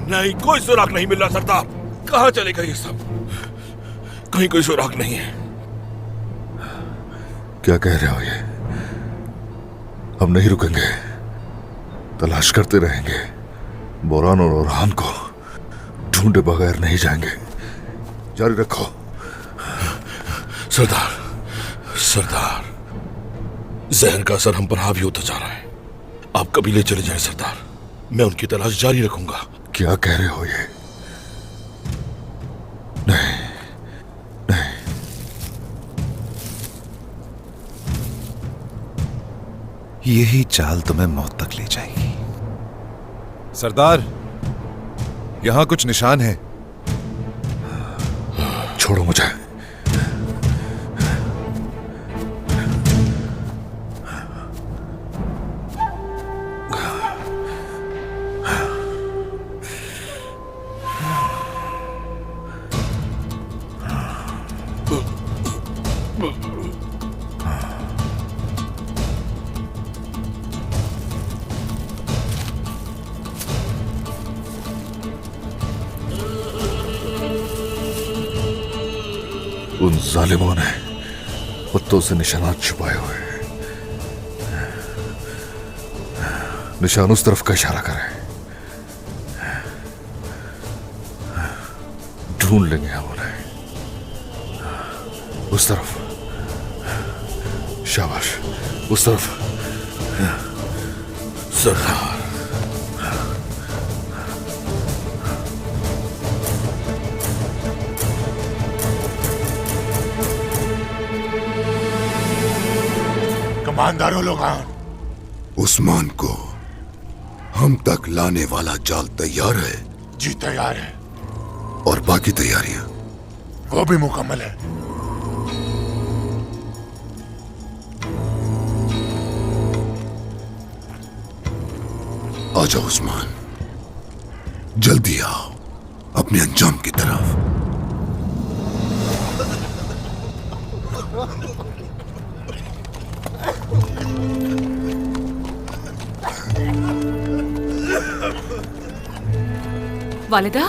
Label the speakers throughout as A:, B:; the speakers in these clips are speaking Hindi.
A: नहीं, कोई सुराग नहीं मिल रहा सरदार। कहाँ चले गए ये सब? कहीं कोई सुराग नहीं है।
B: क्या कह रहे हो ये? हम नहीं रुकेंगे, तलाश करते रहेंगे। बोरान और ओरहान को ढूंढे बगैर नहीं जाएंगे। जारी रखो।
A: सरदार, सरदार, जहर का असर हम पर हावी होता जा रहा है। आप कबीले चले जाएं सरदार, मैं उनकी तलाश जारी रखूंगा।
B: क्या कह रहे हो ये? नहीं, नहीं।
C: यही चाल तुम्हें मौत तक ले जाएगी। सरदार, यहां कुछ निशान है।
B: छोड़ो मुझे। उन जालिमों ने पत्तों से निशानात छुपाए हुए हैं। निशान उस तरफ का इशारा करे। ढूंढ लेंगे हम उन्हें। उस तरफ। शाबाश, उस तरफ।
A: सरदार,
D: कमांडरों लोगान,
E: उस्मान को हम तक लाने वाला जाल तैयार है?
D: जी तैयार है।
E: और बाकी तैयारियां?
D: वो भी मुकम्मल है।
E: आ जाओ उस्मान, जल्दी आओ अपने अंजाम की तरफ।
F: वालिदा,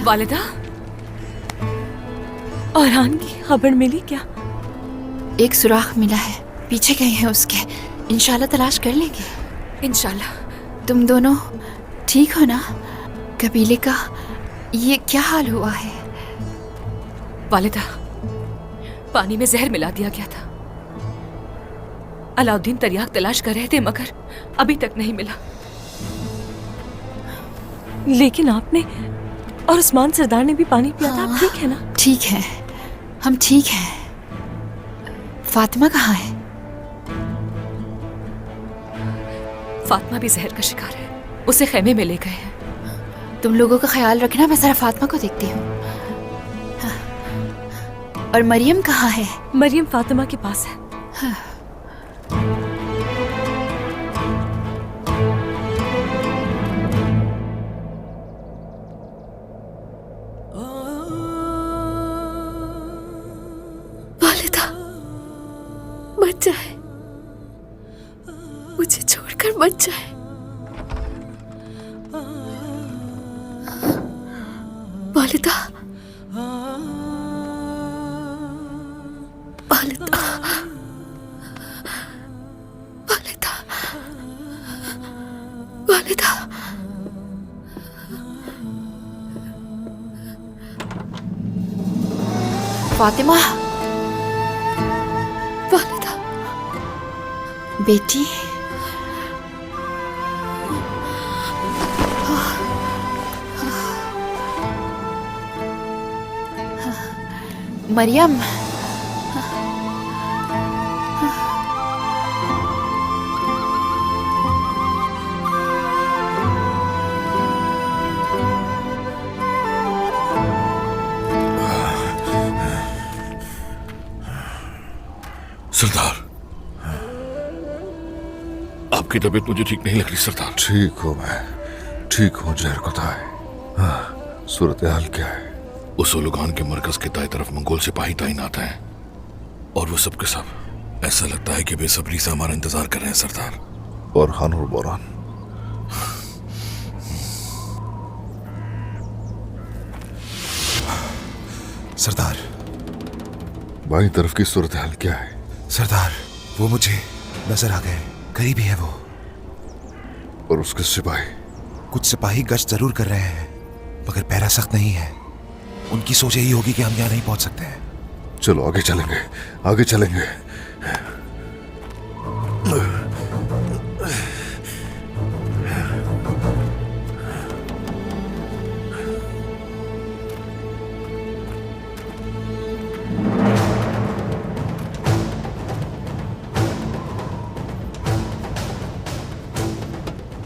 F: वालिदा,
G: ओरहान की खबर मिली क्या?
H: एक सुराख मिला है, पीछे गए हैं उसके। इंशाल्लाह तलाश कर लेंगे।
F: इंशाल्लाह।
H: तुम दोनों ठीक हो ना? कबीले का ये क्या हाल हुआ है?
F: वालिदा, पानी में जहर मिला दिया गया था। अलाउद्दीन तरियाक तलाश कर रहे थे मगर अभी तक नहीं मिला।
G: लेकिन आपने और उस्मान सरदार ने भी पानी पिया था। आप ठीक है ना?
H: ठीक है, हम ठीक हैं। फातिमा कहाँ है?
F: फातिमा भी जहर का शिकार है, उसे खेमे में ले गए हैं।
H: तुम लोगों का ख्याल रखना, मैं जरा फातिमा को देखती हूँ। और मरियम कहाँ है?
G: मरियम फातिमा के पास है।
H: वालिदा, मत जाए, मुझे छोड़कर मत जाए। वालिदा, वालिदा, वालिदा, वालिदा। फातिमा, वालिदा, बेटी। मरियम,
A: सरदार, आपकी तबीयत मुझे ठीक नहीं लग रही सरदार।
B: ठीक हूं मैं, ठीक हूं। जहर कोता है। हाँ, सूरत हाल क्या है?
A: उस उलुगान के मरकज के दाएं तरफ मंगोल सिपाही तैनात हैं और वो सब के सब ऐसा लगता है कि बेसब्री से हमारा इंतजार कर रहे हैं सरदार।
B: और बोरान
C: सरदार,
B: बाईं तरफ की सूरत हाल क्या है?
C: सरदार वो मुझे नजर आ गए, करीब ही है वो।
B: और उसके सिपाही?
C: कुछ सिपाही गश्त जरूर कर रहे हैं मगर पहरा सख्त नहीं है। उनकी सोच यही होगी कि हम यहाँ नहीं पहुंच सकते हैं।
B: चलो आगे चलेंगे, आगे चलेंगे।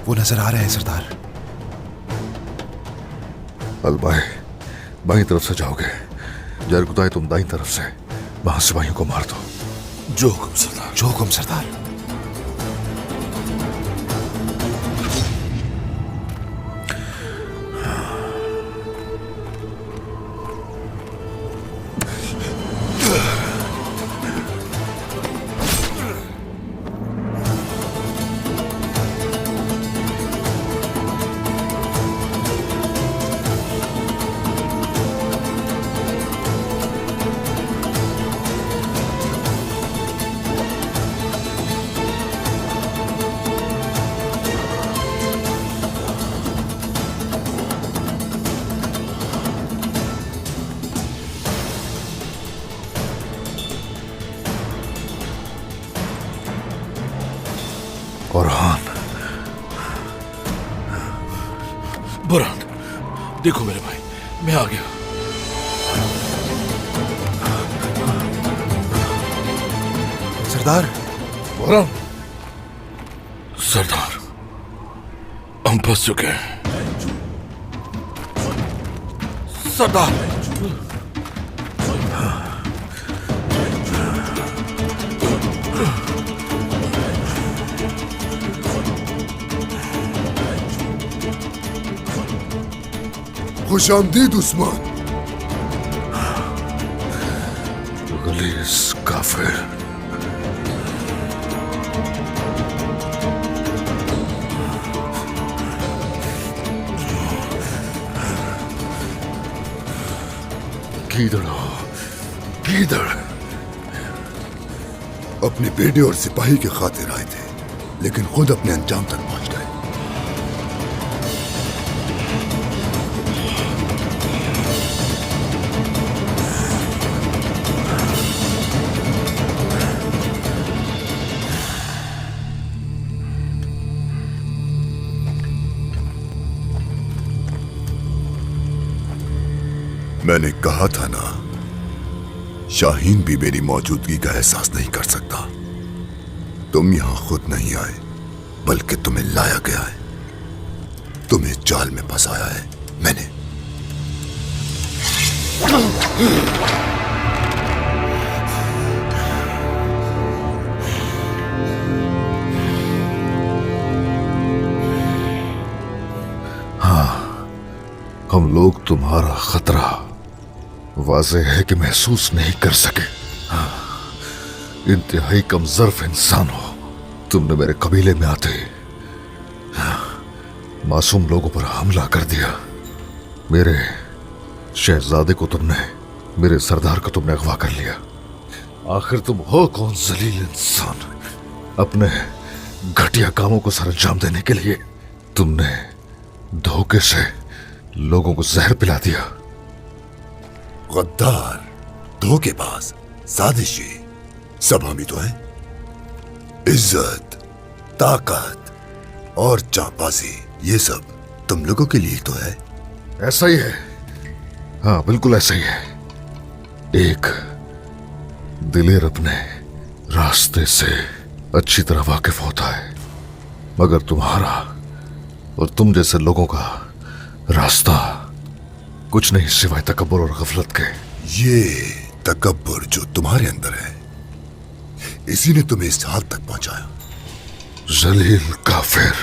C: वो नजर आ रहे हैं सरदार।
B: अलबाई, बाईं तरफ से जाओगे, जरकुताई तुम दाईं तरफ से, वहां सिपाहियों को मार दो।
A: जो हुक्म सरदार।
C: जो हुक्म सरदार।
B: और हान,
A: बुरहान, देखो मेरे भाई, मैं आ गया।
C: सरदार।
A: बुरहान, सरदार, हम फंस चुके हैं। सरदार,
E: खुशामदीद उस्मान।
B: गलीस काफिर। गीदड़ हो, गीदड़।
E: अपने बेटे और सिपाही के खातिर आए थे, लेकिन खुद अपने अंजाम तक पहुंच गए। मैंने कहा था ना, शाहीन भी मेरी मौजूदगी का एहसास नहीं कर सकता। तुम यहां खुद नहीं आए, बल्कि तुम्हें लाया गया है। तुम्हें जाल में फंसाया है मैंने।
B: हम लोग तुम्हारा खतरा वाज़ेह है कि महसूस नहीं कर सके। इंतहाई कमजोर इंसान हो। तुमने मेरे कबीले में आते मासूम लोगों पर हमला कर दिया। मेरे शहजादे को तुमने, मेरे सरदार को तुमने अगवा कर लिया। आखिर तुम हो कौन जलील इंसान? अपने घटिया कामों को सरंजाम देने के लिए तुमने धोखे से लोगों को जहर पिला दिया।
E: गद्दार, धोखेबाज, साजिशी, सब हम ही तो है। इज्जत, ताकत और चापासी, ये सब तुम लोगों के लिए तो है।
B: ऐसा ही है, हाँ बिल्कुल ऐसा ही है। एक दिलेर अपने रास्ते से अच्छी तरह वाकिफ होता है, मगर तुम्हारा और तुम जैसे लोगों का रास्ता कुछ नहीं सिवाय तकब्बुर और गफलत के।
E: ये तकब्बुर जो तुम्हारे अंदर है, इसी ने तुम्हें इस हाल तक पहुंचाया।
B: जलील काफिर,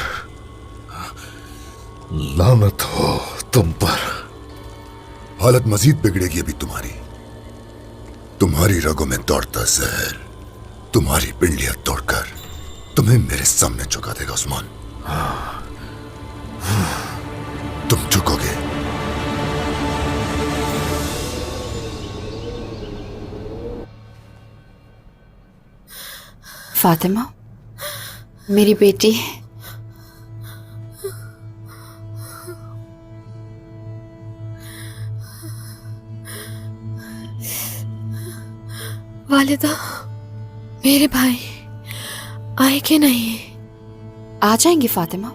B: लानत हो तुम पर।
E: हालत मजीद बिगड़ेगी अभी तुम्हारी। तुम्हारी रगों में दौड़ता जहर तुम्हारी पिंडलियां तोड़कर तुम्हें मेरे सामने झुका देगा उस्मान। तुम झुकोगे।
H: फातिमा, मेरी बेटी,
I: वालिदा, मेरे भाई आए कि नहीं?
H: आ जाएंगे फातिमा,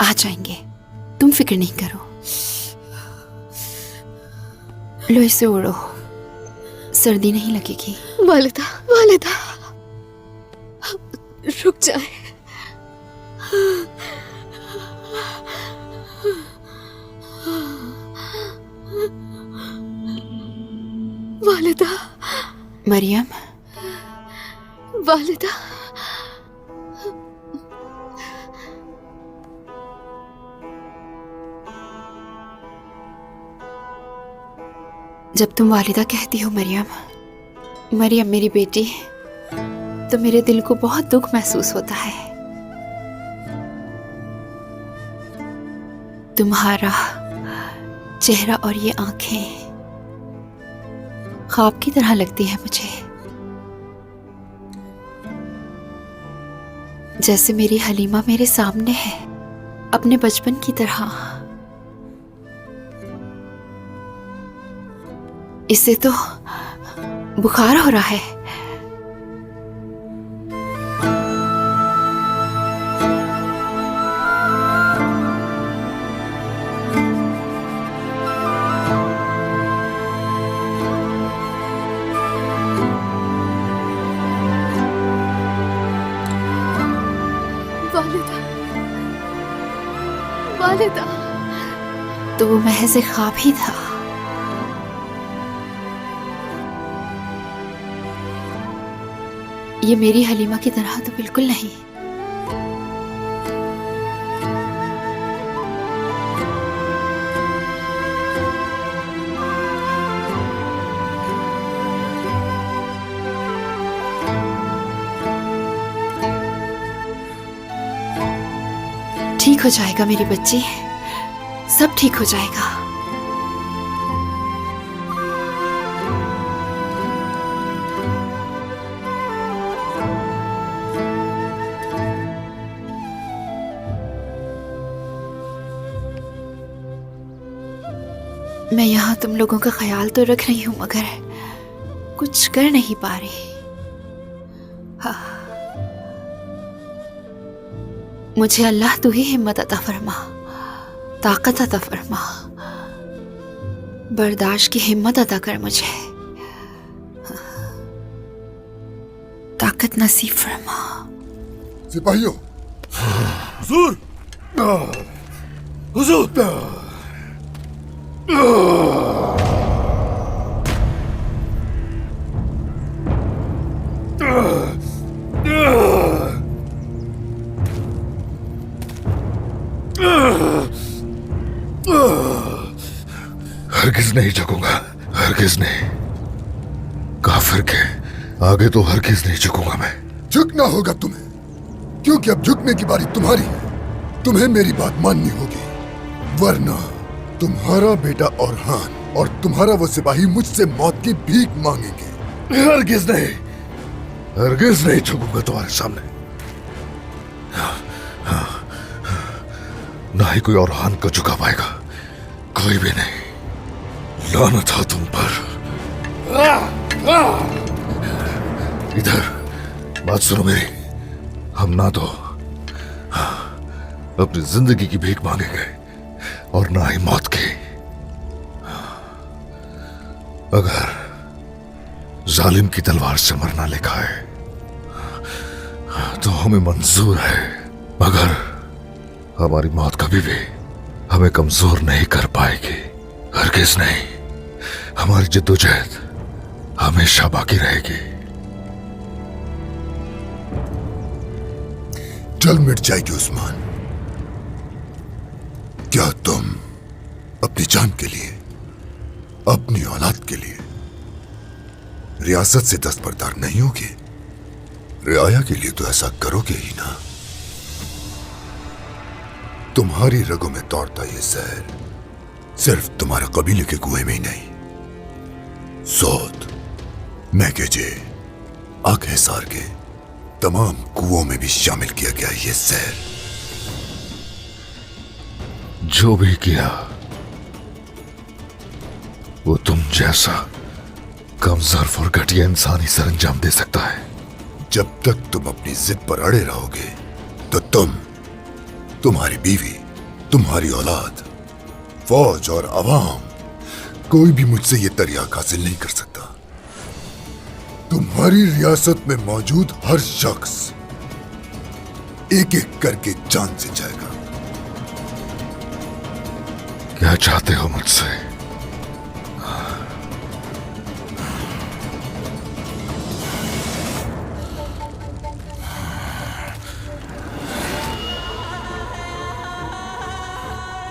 H: आ जाएंगे, तुम फिक्र नहीं करो। लो इसे ओढ़ो, सर्दी नहीं लगेगी।
I: वालिदा, वालिदा, रुक जाए। वालिदा,
H: मरियम,
I: वालिदा,
H: जब तुम वालिदा कहती हो मरियम, मरियम मेरी बेटी, तो मेरे दिल को बहुत दुख महसूस होता है। तुम्हारा चेहरा और ये आंखें ख्वाब की तरह लगती है मुझे, जैसे मेरी हलीमा मेरे सामने है, अपने बचपन की तरह। इससे तो बुखार हो रहा है।
I: वालिदा, वालिदा,
H: तो वो महज एक ख्वाब ही था। ये मेरी हलीमा की तरह तो बिल्कुल नहीं। ठीक हो जाएगा मेरी बच्ची, सब ठीक हो जाएगा। मैं यहाँ तुम लोगों का ख्याल तो रख रही हूँ, मगर कुछ कर नहीं पा रही। हाँ, मुझे अल्लाह तू ही हिम्मत अता फरमा, ताकत अता फरमा, बर्दाश्त की हिम्मत अता कर मुझे, ताकत नसीब फरमा।
E: सिपाहियों,
A: हुजूर, हुजूर,
B: हरगिज नहीं झुकूंगा, हरगिज नहीं। काफिर के आगे तो हरगिज नहीं झुकूंगा मैं।
E: झुकना होगा तुम्हें, क्योंकि अब झुकने की बारी तुम्हारी है। तुम्हें मेरी बात माननी होगी, वरना तुम्हारा बेटा औरहान और तुम्हारा वो सिपाही मुझसे मौत की भीख मांगेंगे।
B: हरगिज नहीं, हरगिज नहीं झुकूंगा तुम्हारे सामने। ना ही कोई औरहान को झुका पाएगा, कोई भी नहीं। लानत हो तुम पर। इधर बात सुनो मेरी, हम ना तो अपनी जिंदगी की भीख मांगेंगे और ना ही मौत की। अगर जालिम की तलवार से मरना लिखा है तो हमें मंजूर है, मगर हमारी मौत कभी भी हमें कमजोर नहीं कर पाएगी, हरगिज नहीं। हमारी जद्दोजहद हमेशा बाकी रहेगी।
E: जल मिट जाएगी उस्मान। क्या तुम अपनी जान के लिए अपनी औलाद के लिए रियासत से दस्तबरदार नहीं होगे? रियाया के लिए तो ऐसा करोगे ही ना। तुम्हारी रगों में दौड़ता ये जहर सिर्फ तुम्हारे कबीले के कुएं में ही नहीं, सौद, मैकेजे, आग हिसार के तमाम कुओं में भी शामिल किया गया ये जहर।
B: जो भी किया वो तुम जैसा कमजोर और घटिया इंसान ही सरंजाम दे सकता है।
E: जब तक तुम अपनी जिद पर अड़े रहोगे तो तुम्हारी बीवी, तुम्हारी औलाद, फौज और अवाम, कोई भी मुझसे ये तरियाक हासिल नहीं कर सकता। तुम्हारी रियासत में मौजूद हर शख्स एक एक करके जान से जाएगा।
B: क्या चाहते हो मुझसे?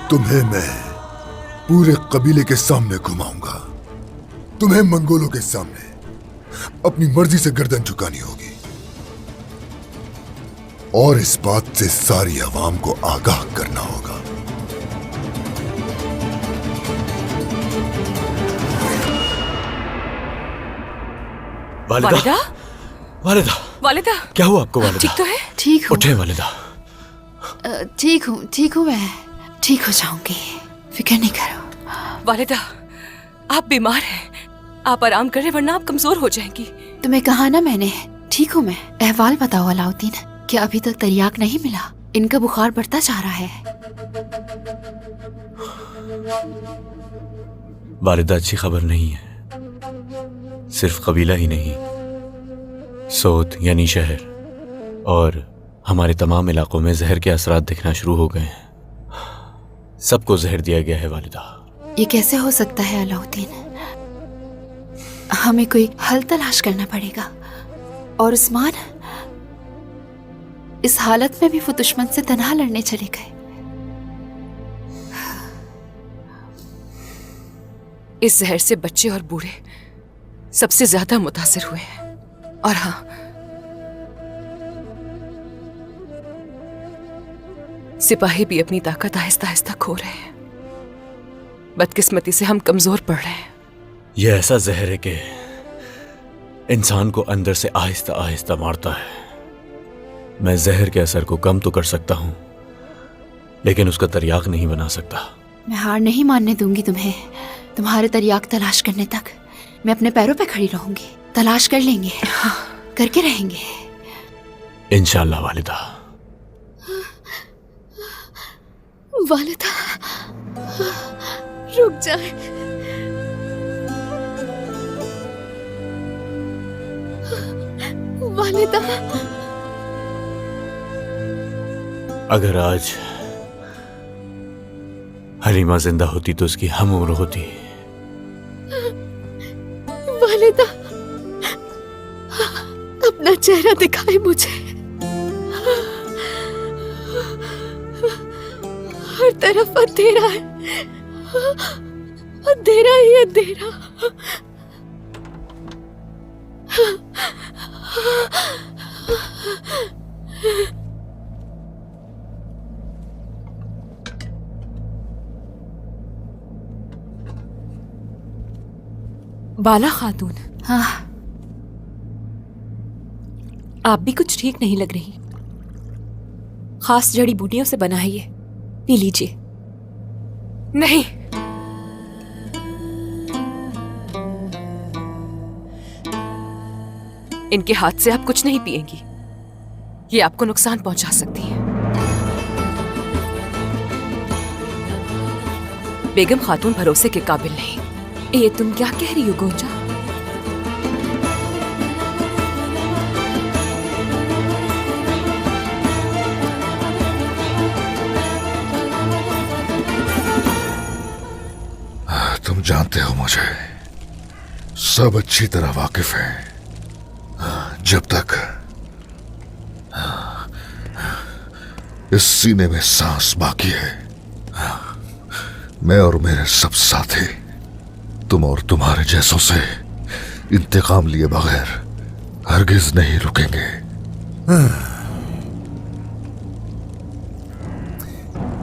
E: तुम्हें मैं पूरे कबीले के सामने घुमाऊंगा। तुम्हें मंगोलों के सामने अपनी मर्जी से गर्दन झुकानी होगी और इस बात से सारी आवाम को आगाह करना होगा।
F: वालिदा?
A: वालिदा,
F: वालिदा,
A: क्या हुआ आपको वालिदा?
F: ठीक तो है?
H: ठीक हूँ,
A: उठे वालिदा।
H: ठीक हूँ, ठीक हूँ, मैं ठीक हो जाऊंगी, फिक्र नहीं करो।
F: वालिदा, आप बीमार हैं, आप आराम करें वरना आप कमजोर हो जाएंगी।
H: तुम्हें कहा ना मैंने, ठीक हूँ मैं। अहवाल बताओ अलाउद्दीन, क्या अभी तक तरियाक नहीं मिला? इनका बुखार बढ़ता जा रहा है।
J: वालिदा, अच्छी खबर नहीं है। सिर्फ कबीला ही नहीं, सौद यानी शहर और हमारे तमाम इलाकों में जहर के असरात दिखना शुरू हो गए हैं। सबको जहर दिया गया है वालिदा।
H: ये कैसे हो सकता है अलाउद्दीन? हमें कोई हल तलाश करना पड़ेगा। और उस्मान, इस हालत में भी वो दुश्मन से तन्हा लड़ने चले गए।
F: इस जहर से बच्चे और बूढ़े सबसे ज्यादा मुतासिर हुए हैं। और हाँ, सिपाही भी अपनी ताकत आहिस्ता आहिस्ता खो रहे हैं। बदकिस्मती से हम कमजोर पड़ रहे हैं।
J: यह ऐसा जहर है कि इंसान को अंदर से आहिस्ता आहिस्ता मारता है। मैं जहर के असर को कम तो कर सकता हूं, लेकिन उसका तरियाक नहीं बना सकता।
H: मैं हार नहीं मानने दूंगी तुम्हें। तुम्हारे तरियाक तलाश करने तक मैं अपने पैरों पे खड़ी रहूंगी। तलाश कर लेंगे, करके रहेंगे
J: इंशाअल्लाह वालिदा।
I: वालिदा, रुक जाए। वालिदा,
J: अगर आज हलीमा जिंदा होती तो उसकी हम उम्र होती।
I: वालिदा, अपना चेहरा दिखाए मुझे। हर तरफ अंधेरा है, अंधेरा ही अंधेरा।
G: बाला खातून,
H: हाँ,
G: आप भी कुछ ठीक नहीं लग रही। खास जड़ी बूटियों से बना है ये, पी लीजिए।
F: नहीं, इनके हाथ से आप कुछ नहीं पिएंगी। ये आपको नुकसान पहुंचा सकती है। बेगम खातून भरोसे के काबिल नहीं।
G: ये तुम क्या कह रही हो गोंजा?
B: तुम जानते हो मुझे सब अच्छी तरह वाकिफ हैं। जब तक इस सीने में सांस बाकी है, मैं और मेरे सब साथी तुम और तुम्हारे जैसों से इंतकाम लिए बगैर हरगिज नहीं रुकेंगे।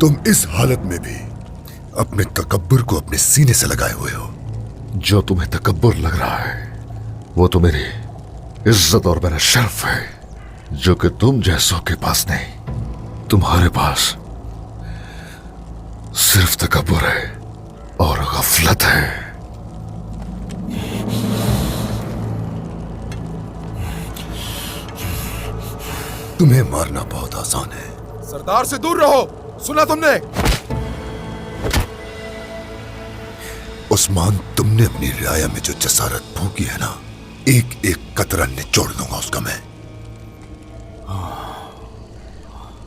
E: तुम इस हालत में भी अपने तकब्बुर को अपने सीने से लगाए हुए हो।
B: जो तुम्हें तकब्बुर लग रहा है वो तो मेरी इज्जत और मेरा शर्फ है, जो कि तुम जैसों के पास नहीं। तुम्हारे पास सिर्फ तकब्बुर है और गफलत है।
E: तुम्हें मारना बहुत आसान है।
C: सरदार से दूर रहो, सुना तुमने?
E: उस्मान, तुमने अपनी रियाया में जो जसारत भोगी है ना, एक एक कतरा निचोड़ दूंगा उसका मैं।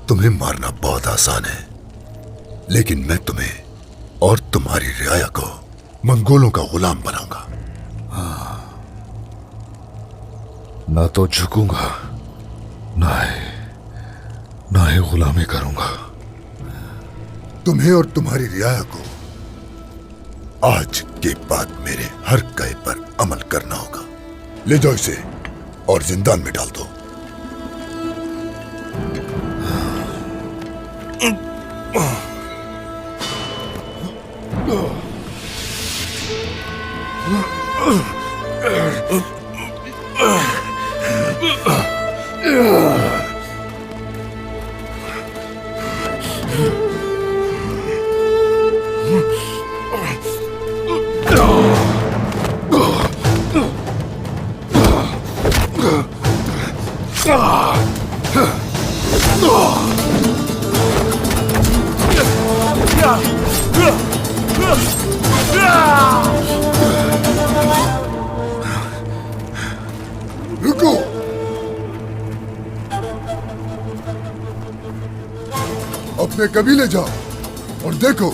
E: तुम्हें मारना बहुत आसान है, लेकिन मैं तुम्हें और तुम्हारी रियाया को मंगोलों का गुलाम बनाऊंगा।
B: ना तो झुकूंगा, ना ही गुलामी करूंगा।
E: तुम्हें और तुम्हारी रियाया को आज के बाद मेरे हर कहे पर अमल करना होगा। ले जाओ इसे और जिंदान में डाल दो। रुको, अपने कबीले जाओ और देखो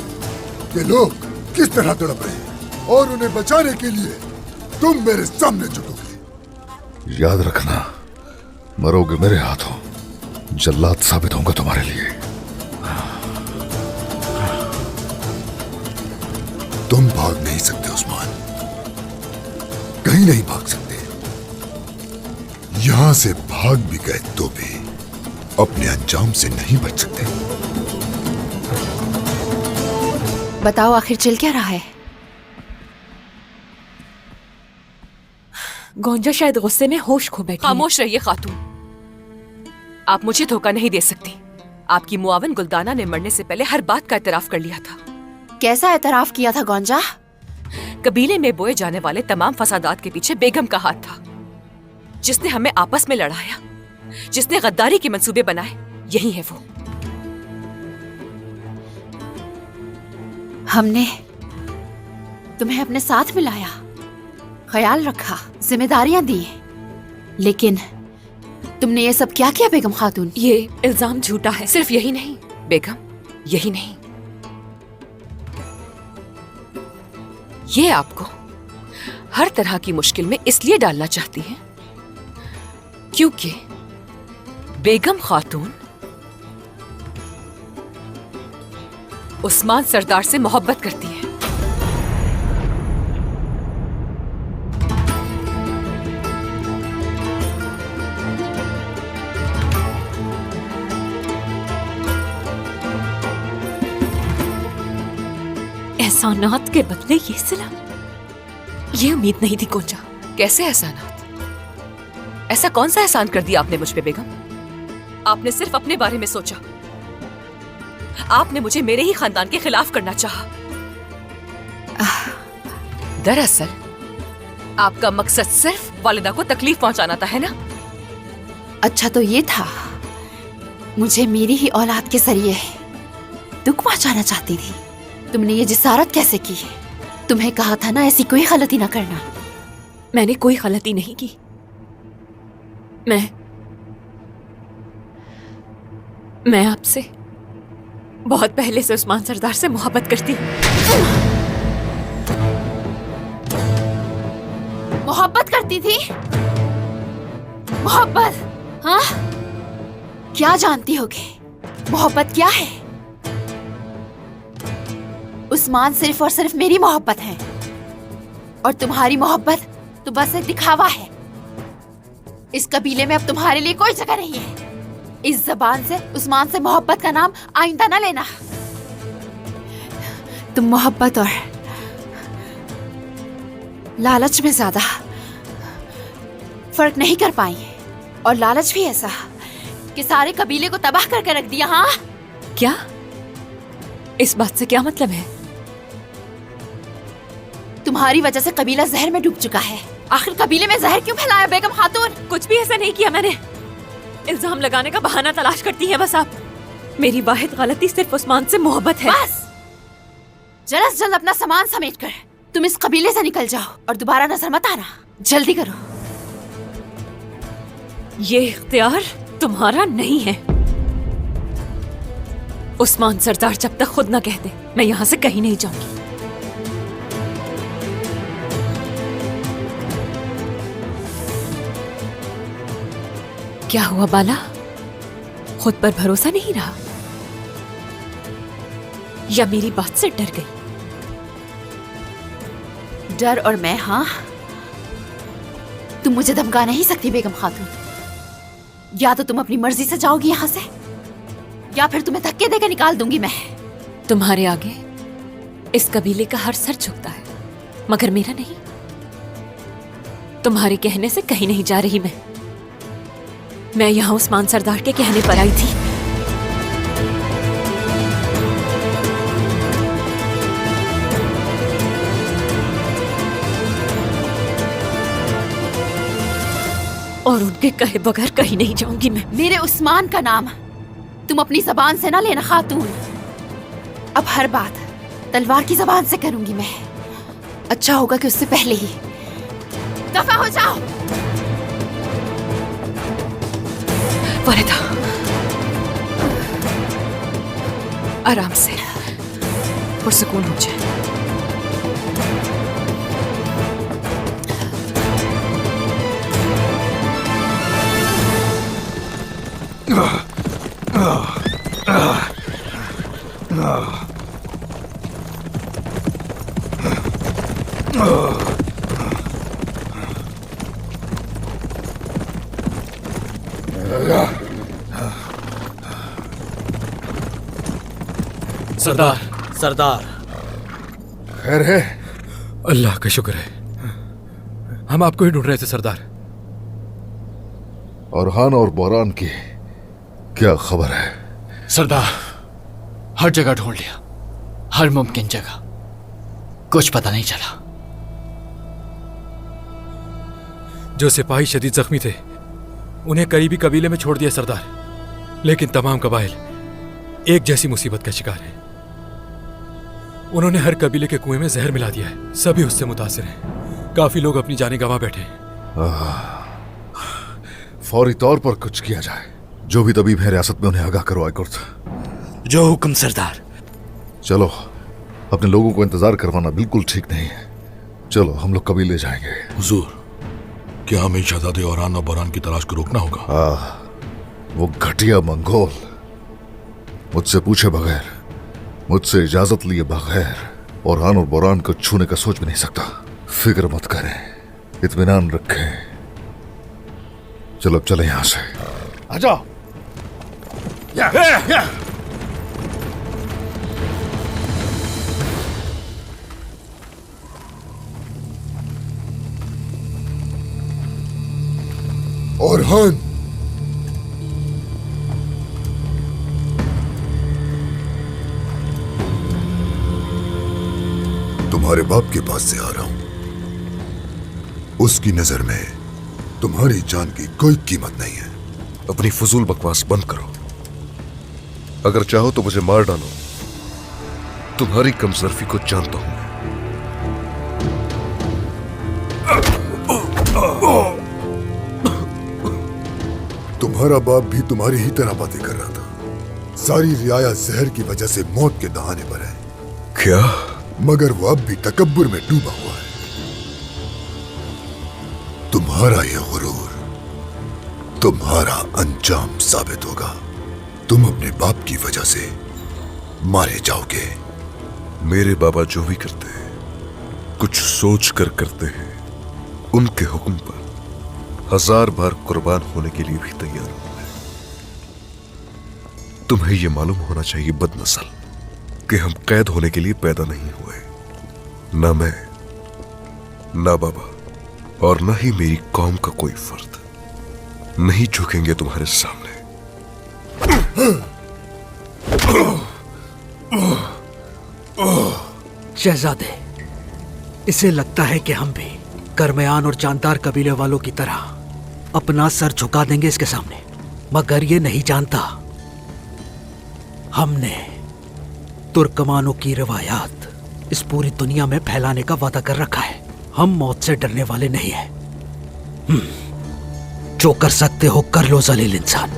E: कि लोग किस तरह तड़प रहे हैं, और उन्हें बचाने के लिए तुम मेरे सामने झुकोगे।
B: याद रखना, मरोगे मेरे हाथों, जल्लाद साबित होगा तुम्हारे लिए।
E: तुम भाग नहीं सकते उस्मान, कहीं नहीं भाग सकते। यहां से भाग भी गए तो भी अपने अंजाम से नहीं बच सकते।
H: बताओ आखिर चल क्या रहा है?
G: गोंजा शायद गुस्से में होश खो बैठी है।
F: खामोश रहिए खातून, आप मुझे धोखा नहीं दे सकती। आपकी मुआविन गुलदाना ने मरने से पहले हर बात का एतराफ कर लिया था।
H: कैसा एतराफ किया था गोंजा?
F: कबीले में बोए जाने वाले तमाम फसादात के पीछे बेगम का हाथ था। जिसने हमें आपस में लड़ाया, जिसने गद्दारी के मंसूबे बनाए, यही है वो।
H: हमने तुम्हें अपने साथ मिलाया, ख्याल रखा, जिम्मेदारियां दी, लेकिन तुमने ये सब क्या किया बेगम खातून?
G: ये इल्जाम झूठा है।
F: सिर्फ यही नहीं बेगम, यही नहीं, ये आपको हर तरह की मुश्किल में इसलिए डालना चाहती है क्योंकि बेगम खातून उस्मान सरदार से मोहब्बत करती है।
G: एहसानात के बदले ये सिला, ये उम्मीद नहीं थी गोंजा।
F: कैसे एहसानात? ऐसा कौन सा एहसान कर दिया आपने मुझ पे बेगम? आपने सिर्फ अपने बारे में सोचा। आपने मुझे मेरे ही खानदान के खिलाफ करना चाहा। दरअसल आपका मकसद सिर्फ वालिदा को तकलीफ पहुंचाना था, है ना?
H: अच्छा तो ये था, मुझे मेरी ही औलाद के जरिए दुख पहुंचाना चाहती थी। तुमने ये जिसारत कैसे की? तुम्हें कहा था ना ऐसी कोई गलती ना करना।
G: मैंने कोई गलती नहीं की। मैं आपसे बहुत पहले से उस्मान सरदार से मोहब्बत करती हूँ।
H: मोहब्बत करती थी? मोहब्बत? हाँ, क्या जानती होगी मोहब्बत क्या है? उस्मान सिर्फ और सिर्फ मेरी मोहब्बत है, और तुम्हारी मोहब्बत तो बस एक दिखावा है। इस कबीले में अब तुम्हारे लिए कोई जगह नहीं है। इस जबान से उस्मान से मोहब्बत का नाम आइंदा न लेना। तुम मोहब्बत और लालच में ज्यादा फर्क नहीं कर पाई, और लालच भी ऐसा कि सारे कबीले को तबाह करके रख दिया। हाँ,
G: क्या? इस बात से क्या मतलब है?
H: तुम्हारी वजह से कबीला जहर में डूब चुका है। आखिर कबीले में जहर क्यों फैलाया बेगम खातून?
G: कुछ भी ऐसा नहीं किया मैंने। इल्जाम लगाने का बहाना तलाश करती हैं बस आप। मेरी वाहिद गलती सिर्फ उस्मान से मोहब्बत है।
H: बस जल्द से जल्द अपना सामान समेट कर तुम इस कबीले से निकल जाओ और दोबारा नजर मत आना। जल्दी करो।
G: ये इख्तियार तुम्हारा नहीं है। उस्मान सरदार जब तक खुद ना कह दे, मैं यहां से कहीं नहीं जाऊंगी। क्या हुआ बाला? खुद पर भरोसा नहीं रहा या मेरी बात से डर गई?
H: डर और मैं? हाँ, तुम मुझे धमका नहीं सकती बेगम खातून। या तो तुम अपनी मर्जी से जाओगी यहाँ से, या फिर तुम्हें धक्के देकर निकाल दूंगी मैं।
G: तुम्हारे आगे इस कबीले का हर सर झुकता है, मगर मेरा नहीं। तुम्हारे कहने से कहीं नहीं जा रही मैं यहाँ उस्मान सरदार के कहने पर आई थी। और उनके कहे बगैर कहीं नहीं जाऊंगी मैं।
H: मेरे उस्मान का नाम तुम अपनी जबान से ना लेना खातून। अब हर बात तलवार की जबान से करूंगी मैं। अच्छा होगा कि उससे पहले ही दफा हो जाओ।
G: वरीदा, आराम से, पुरसुकून हो जाए।
J: सरदार, सरदार।
B: खैर है?
K: अल्लाह का शुक्र है, हम आपको ही ढूंढ रहे थे सरदार।
B: औरहान और बोरान की क्या खबर है?
J: सरदार, हर जगह ढूंढ लिया, हर मुमकिन जगह, कुछ पता नहीं चला।
K: जो सिपाही शदीद जख्मी थे उन्हें करीबी कबीले में छोड़ दिया सरदार, लेकिन तमाम कबाइल एक जैसी मुसीबत का शिकार हैं। उन्होंने हर कबीले के कुएं में जहर मिला दिया है। सभी उससे मुतासिर हैं। काफी लोग अपनी जानें गंवा बैठे हैं।
B: फौरी तौर पर कुछ किया जाए। जो भी तबीब है रियासत में उन्हें आगाह करो। आयकुर्त,
J: जो हुक्म सरदार।
B: चलो, अपने लोगों को इंतजार करवाना बिल्कुल ठीक नहीं है। चलो हम लोग कबीले जाएंगे।
A: हुजूर, क्या हमें शहजादे औरान और बोरान की तलाश को रोकना होगा?
B: वो घटिया मंगोल मुझसे पूछे बगैर, मुझसे इजाजत लिए बगैर औरान और बोरान को छूने का सोच भी नहीं सकता। फिक्र मत करें, इत्मीनान रखें। चलो अब चले यहां से।
D: आ जाओ।
E: औरहान, तुम्हारे बाप के पास से आ रहा हूं। उसकी नजर में तुम्हारी जान की कोई कीमत नहीं है।
B: अपनी फजूल बकवास बंद करो। अगर चाहो तो मुझे मार डालो। तुम्हारी कमजोरी को जानता हूं।
E: तुम्हारा बाप भी तुम्हारी ही तरह बातें कर रहा था। सारी रियाया जहर की वजह से मौत के दहाने पर है।
B: क्या?
E: मगर वो अब भी तकब्बुर में डूबा हुआ है। तुम्हारा यह गुरूर तुम्हारा अंजाम साबित होगा। तुम अपने बाप की वजह से मारे जाओगे।
B: मेरे बाबा जो भी करते कुछ सोच कर करते हैं, उनके हुक्म पर 1000 बार कुर्बान होने के लिए भी तैयार हूं मैं। तुम्हें यह मालूम होना चाहिए बदनस्ल कि हम कैद होने के लिए पैदा नहीं हुए। ना मैं, ना बाबा और ना ही मेरी कौम का कोई फर्द नहीं झुकेंगे तुम्हारे सामने।
L: शहजादे, इसे लगता है कि हम भी करमयान और जानदार कबीले वालों की तरह अपना सर झुका देंगे इसके सामने, मगर ये नहीं जानता हमने तुर्कमानों की रिवायात इस पूरी दुनिया में फैलाने का वादा कर रखा है। हम मौत से डरने वाले नहीं हैं। जो कर सकते हो कर लो जलील इंसान।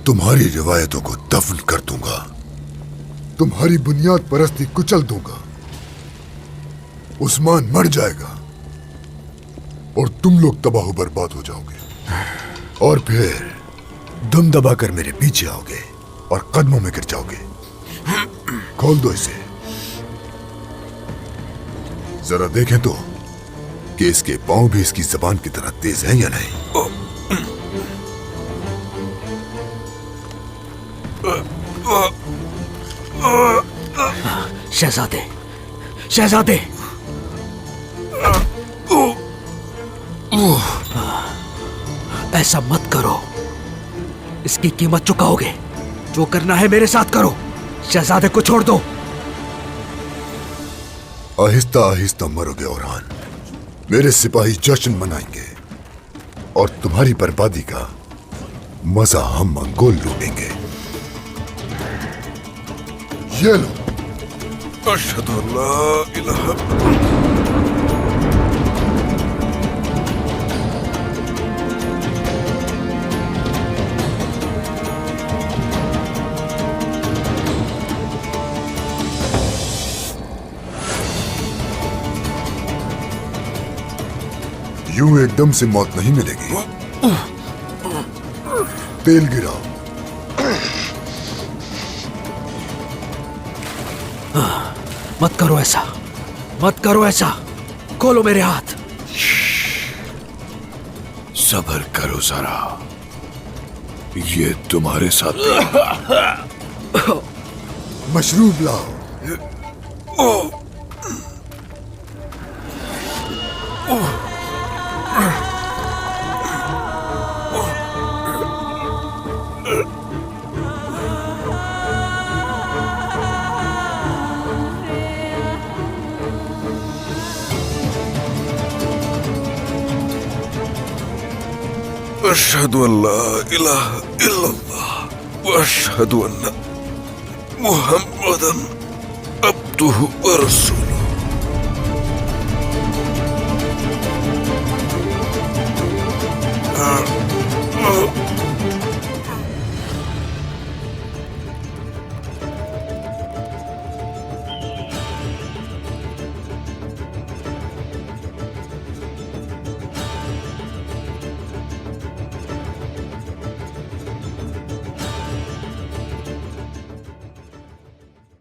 E: तुम्हारी रिवायतों को दफन कर दूंगा, तुम्हारी बुनियाद परस्ती कुचल दूंगा। उस्मान मर जाएगा और तुम लोग तबाह बर्बाद हो जाओगे और फिर दम दबाकर मेरे पीछे आओगे और कदमों में गिर जाओगे। खोल दो इसे, जरा देखें तो कि इसके पांव भी इसकी जबान की तरह तेज हैं या नहीं।
L: शहजादे, शहजादे, ऐसा मत करो, इसकी कीमत चुकाओगे। जो करना है मेरे साथ करो, शहजादे को छोड़ दो।
E: आहिस्ता आहिस्ता मरोगे ओरहान। मेरे सिपाही जश्न मनाएंगे और तुम्हारी बर्बादी का मजा हम मंगोल लूटेंगे। ये लो।
B: अशहदु अल्ला इलाहा
E: यूं एकदम से मौत नहीं मिलेगी। तेल गिराओ।
L: मत करो ऐसा, मत करो ऐसा। खोलो मेरे हाथ।
B: सब्र करो जरा, ये तुम्हारे साथ
E: मशरूब लाओ।
B: अशहदु अल्ला इलाहा इल्लल्लाह व अशहदु अन्ना मुहम्मदन अब्दुहु व रसूलुहु।